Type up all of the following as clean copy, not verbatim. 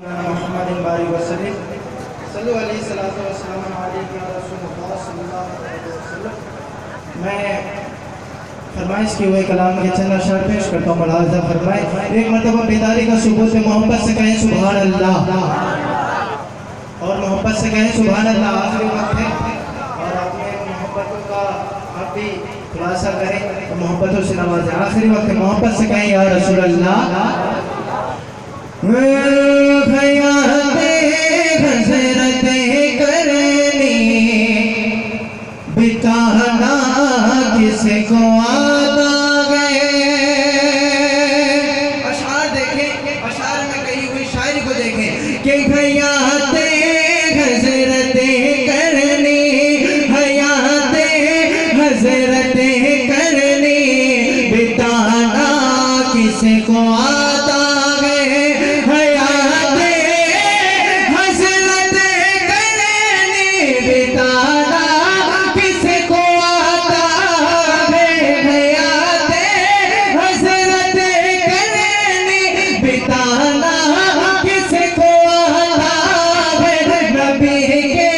मैं फरमाइश की हुए कलाम के चंद अशआर पेश करता हूँ। मुलाज़ा फरमाए, एक मरतबा बेदारी का सुबूत मोहब्बत से कहें सुभान अल्लाह, और मोहब्बत से कहें सुभान अल्लाह। आखिरी वक्त है और अपने मोहब्बतों का आप भी खुलासा करें तो मोहब्बतों से नवाजें। आखिरी वक्त है, मोहब्बत से कहें या रसूल अल्लाह। बिताना किसको आता गए। अशार देखें, अशार में कही हुई शायरी को देखें कि हयाते हजरते करनी, हयाते हजरते करनी, बिताना किसको आता गए। हयाते हजरते करनी, बिताना बिताना किसको आता है। नबी के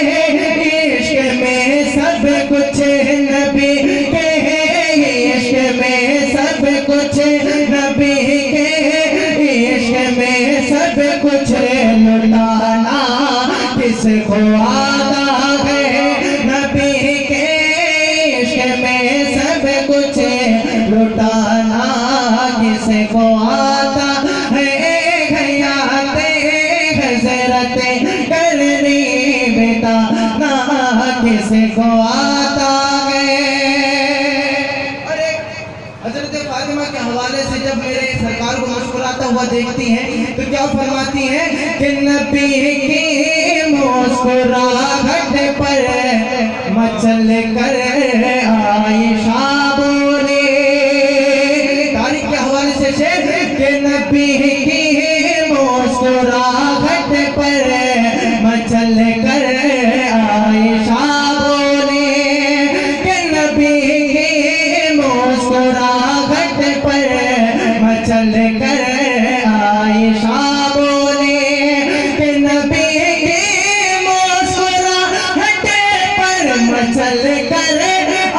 इश्क में सब कुछ, नबी के इश्क में सब कुछ, नबी के इश्क में सब कुछ, लुटाना किसको आता है। नबी के इश्क में सब कुछ, लुटाना किसको आता है। हजरते करनी, बिताना किसको आता है। और एक हजरत फातिमा के हवाले से जब मेरे सरकार को मुस्कुराता हुआ देखती हैं तो क्या फरमाती हैं कि नबी की मुस्कुराहट पर मचल कर आयशा बोले। तारीख के हवाले से शेर के नबी की मुस्कुराहट पर मचल कर आयशा बोले, कि नबी की मुस्कुराहट पर मचल कर आयशा बोले, कि नबी की मुस्कुराहट पर मचल कर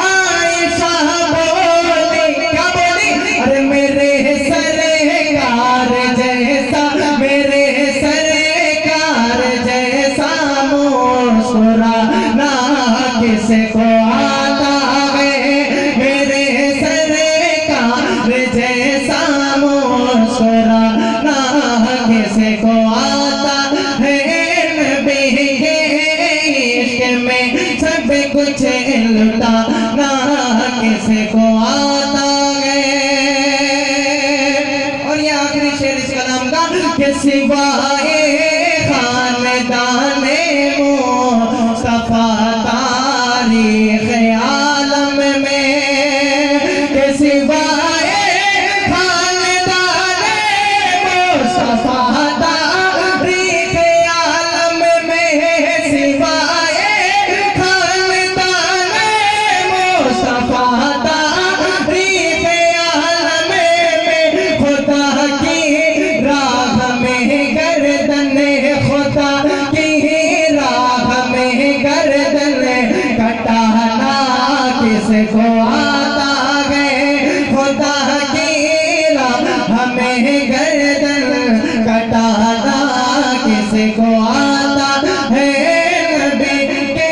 आयशा बोले। क्या बोली? अरे मेरे सरकार जैसा, मेरे सरकार जैसा मुस्कुराना किसको आता है। मेरे सरकार जैसा मुस्कुराना किसको आता है। नबी के इश्क में सब कुछ, लुटाना किसको आता है। और ये आखिरी शेर इस कलाम का कि सिवाए खानदाने मुस्तफा तारीख़ आलम में, कि सिवाए खानदाने मुस्तफा तारीख़ आलम में, सिवाए खानदाने मुस्तफा तारीख़ आलम में, खुदा की राह में गर्दन, खुदा की राह में गर्दन कटाना किसको आता है। खुदा की राह में गर्दन कटाना किसको आता है। नबी के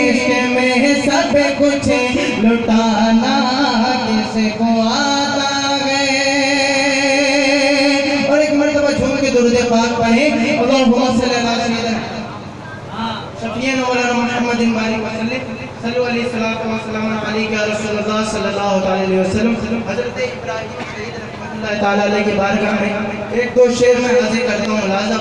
इश्क में सब कुछ, लुटाना किसको आता है। और एक मरतबा झूम के दुरूद पाक पढ़े, अल्लाहुम्मा सल्ली अला सय्यिदना शफीअना मौलाना मुहम्मदिन बारिक वसल्लम सल्लल्लाहु अलैहि वसल्लम अलैहि रसूलुल्लाह सल्लल्लाहु अलैहि वसल्लम। हजरत इब्राहीम शहीद रहमतुल्लाह तआला अलैहि की बारगाह में एक दो शेर में हाजिर करता हूँ। मुलाज़ा